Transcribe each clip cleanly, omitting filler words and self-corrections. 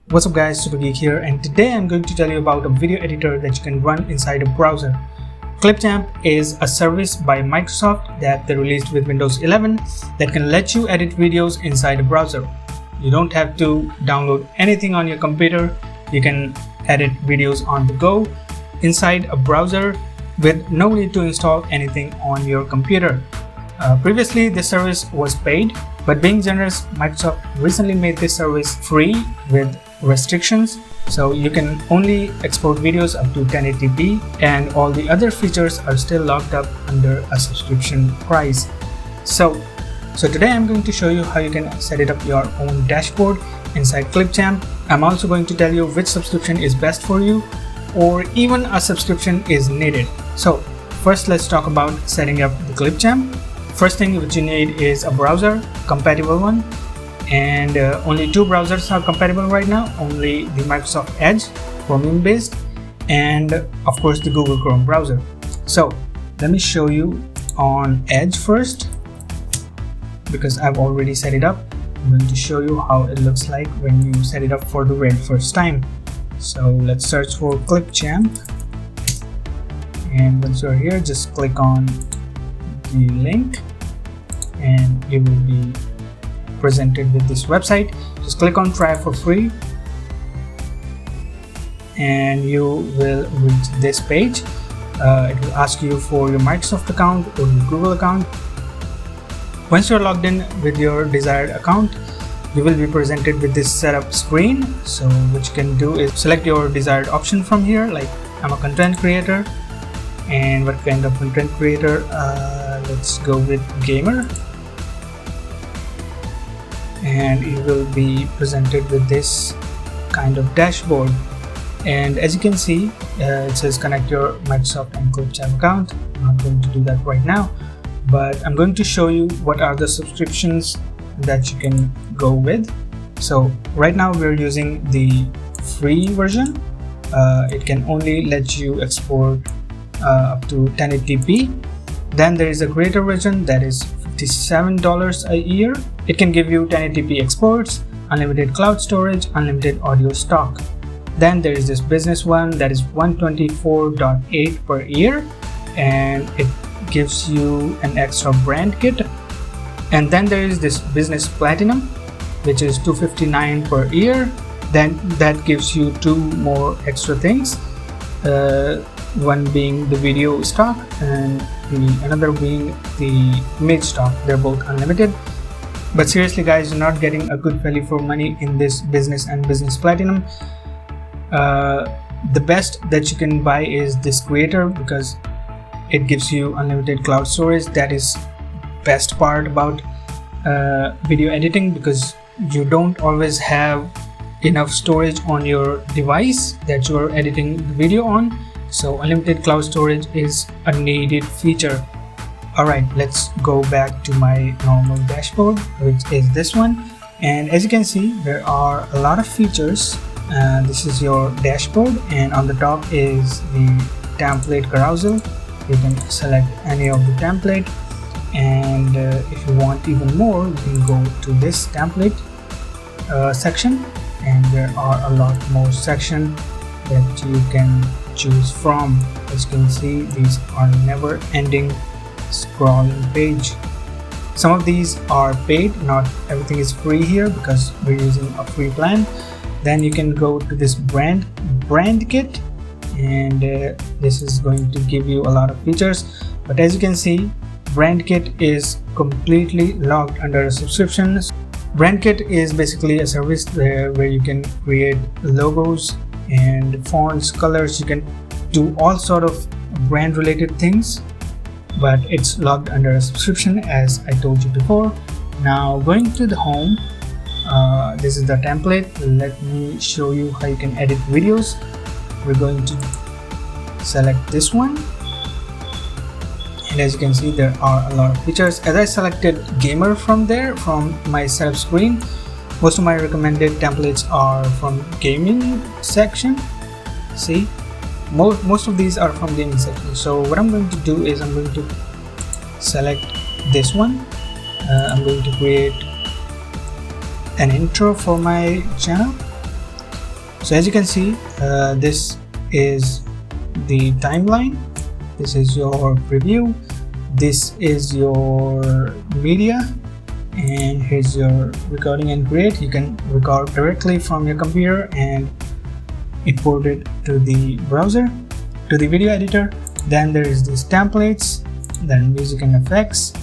What's up guys, Super Geek here, and today I'm going to tell you about a video editor that you can run inside a browser. Clipchamp is a service by Microsoft that they released with Windows 11 that can let you edit videos inside a browser. You don't have to download anything on your computer. You can edit videos on the go inside a browser with no need to install anything on your computer. Previously, this service was paid, but being generous, Microsoft recently made this service free with restrictions. So you can only export videos up to 1080p, and all the other features are still locked up under a subscription price. So today I'm going to show you how you can set it up your own dashboard inside Clipchamp. I'm also going to tell you which subscription is best for you, or even a subscription is needed. So first, let's talk about setting up the Clipchamp. First thing which you need is a browser, compatible one, and only two browsers are compatible right now, only the Microsoft Edge, Chromium based, and of course the Google Chrome browser. So let me show you on Edge first, because I've already set it up. I'm going to show you how it looks like when you set it up for the very first time. So let's search for Clipchamp, and once you're here, just click on the link and you will be presented with this website. Just click on try for free and you will reach this page. It will ask you for your Microsoft account or your Google account. Once you're logged in with your desired account, you will be presented with this setup screen. So what you can do is select your desired option from here, like I'm a content creator. And what kind of content creator? Let's go with gamer, and you will be presented with this kind of dashboard. And as you can see, it says connect your Microsoft and Clipchamp account. I'm not going to do that right now, but I'm going to show you what are the subscriptions that you can go with. So right now we're using the free version. It can only let you export up to 1080p. Then there is a greater version that is $57 a year. It can give you 1080p exports, unlimited cloud storage, unlimited audio stock. Then there is this business one that is $124.8 per year, and it gives you an extra brand kit. And then there is this business platinum, which is $259 per year. Then that gives you two more extra things. One being the video stock and another being the image stock. They're both unlimited. But seriously guys, you're not getting a good value for money in this business and business platinum. The best that you can buy is this creator, because it gives you unlimited cloud storage. That is best part about video editing, because you don't always have enough storage on your device that you are editing the video on. So unlimited cloud storage is a needed feature. Alright, let's go back to my normal dashboard, which is this one. And as you can see, there are a lot of features. This is your dashboard, and on the top is the template carousel. You can select any of the template, and if you want even more, you can go to this template section, and there are a lot more sections that you can choose from. As you can see, these are never ending scrolling page. Some of these are paid, not everything is free here because we're using a free plan. Then you can go to this brand kit, and this is going to give you a lot of features. But as you can see, brand kit is completely locked under a subscription. Brand kit is basically a service where you can create logos and fonts, colors. You can do all sort of brand related things, but it's logged under a subscription, as I told you before. Now going to the home, this is the template. Let me show you how you can edit videos. We're going to select this one, and as you can see, there are a lot of features. As I selected gamer from my setup screen, most of my recommended templates are from gaming section. See, most of these are from gaming section. So what I'm going to do is I'm going to select this one. I'm going to create an intro for my channel, So as you can see, this is the timeline, this is your preview, this is your media, and here's your recording and create. You can record directly from your computer and import it to the browser, to the video editor. Then there is these templates, then music and effects.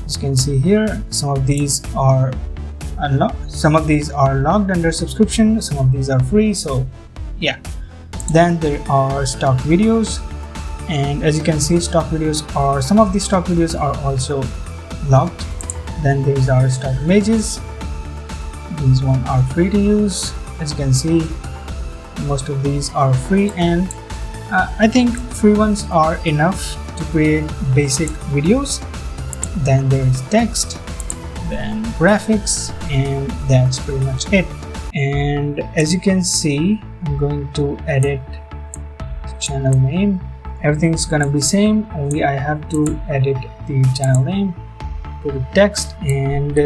As you can see here, some of these are logged under subscription, some of these are free, so yeah. Then there are stock videos, and as you can see, some of the stock videos are also logged. Then these are stock images, these ones are free to use. As you can see, most of these are free, and I think free ones are enough to create basic videos. Then there is text, then graphics, and that's pretty much it. And as you can see, I'm going to edit the channel name. Everything's gonna be same, only I have to edit the channel name, put the text, and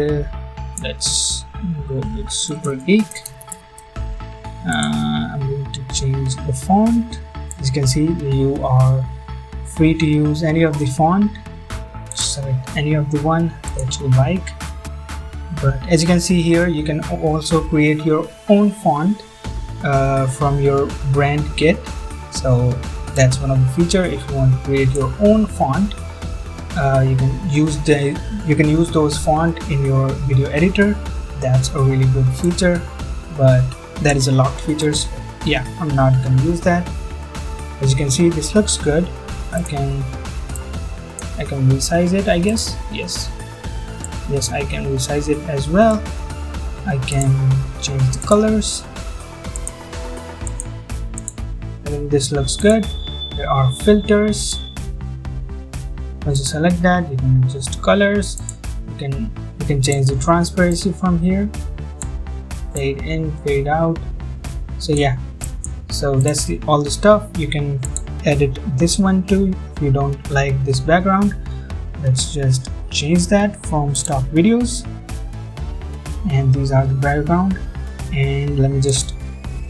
let's go with Super Geek. I'm going to change the font. As you can see, you are free to use any of the font. Select any of the one that you like, but as you can see here, you can also create your own font from your brand kit. So that's one of the feature. If you want to create your own font, you can use those font in your video editor. That's a really good feature, but that is a locked feature, so yeah, I'm not gonna use that. As you can see, this looks good. I can resize it, I guess. Yes, I can resize it as well. I can change the colors. I think this looks good. There are filters. Once you select that, you can adjust colors. You can change the transparency from here. Fade in, fade out. So yeah, so that's all the stuff. You can edit this one too if you don't like this background. Let's just change that from stock videos, and these are the background. And let me just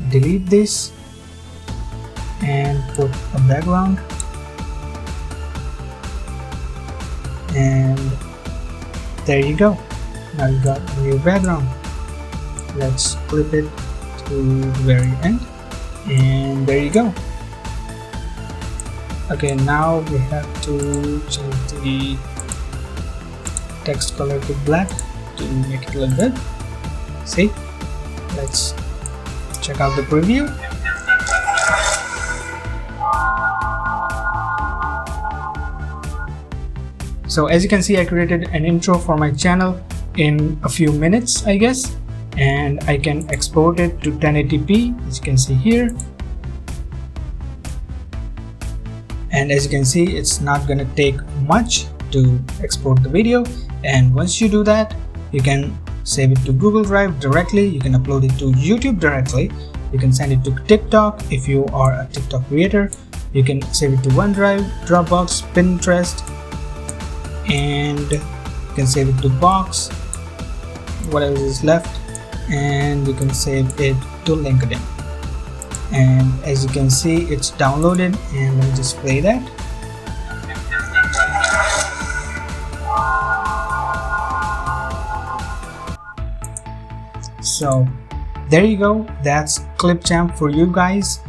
delete this and put a background, and there you go. Now you got a new background. Let's clip it to the very end, and there you go. Okay, now we have to change the text color to black to make it look good. See, let's check out the preview. So as you can see, I created an intro for my channel in a few minutes, I guess, and I can export it to 1080p, as you can see here. And as you can see, it's not gonna take much to export the video, and once you do that, you can save it to Google Drive directly. You can upload it to YouTube directly. You can send it to TikTok if you are a TikTok creator. You can save it to OneDrive, Dropbox, Pinterest, and you can save it to Box, whatever is left, and you can save it to LinkedIn. And as you can see, it's downloaded, and let me just play that. So there you go, that's Clipchamp for you guys.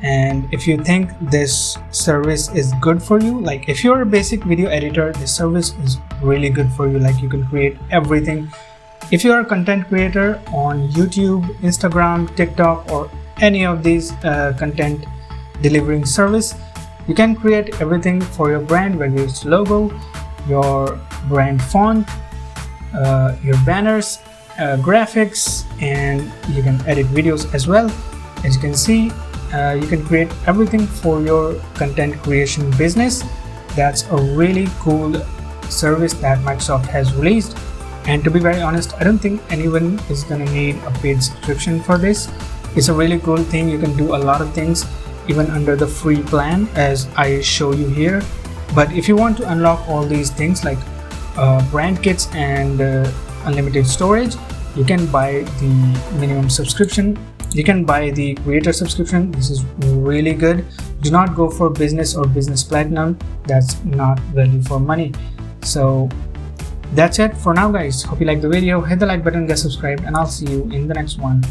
And if you think this service is good for you, like if you're a basic video editor, this service is really good for you. Like you can create everything. If you're a content creator on YouTube, Instagram, TikTok, or any of these content delivering service, you can create everything for your brand, whether it's logo, your brand font, your banners, graphics, and you can edit videos as well. As you can see, you can create everything for your content creation business. That's a really cool service that Microsoft has released, and to be very honest, I don't think anyone is gonna need a paid subscription for this. It's a really cool thing. You can do a lot of things even under the free plan, as I show you here. But if you want to unlock all these things like brand kits and unlimited storage, you can buy the minimum subscription You can buy the creator subscription. This is really good. Do not go for business or business platinum. That's not value for money. So that's it for now, guys. Hope you like the video. Hit the like button, get subscribed, and I'll see you in the next one.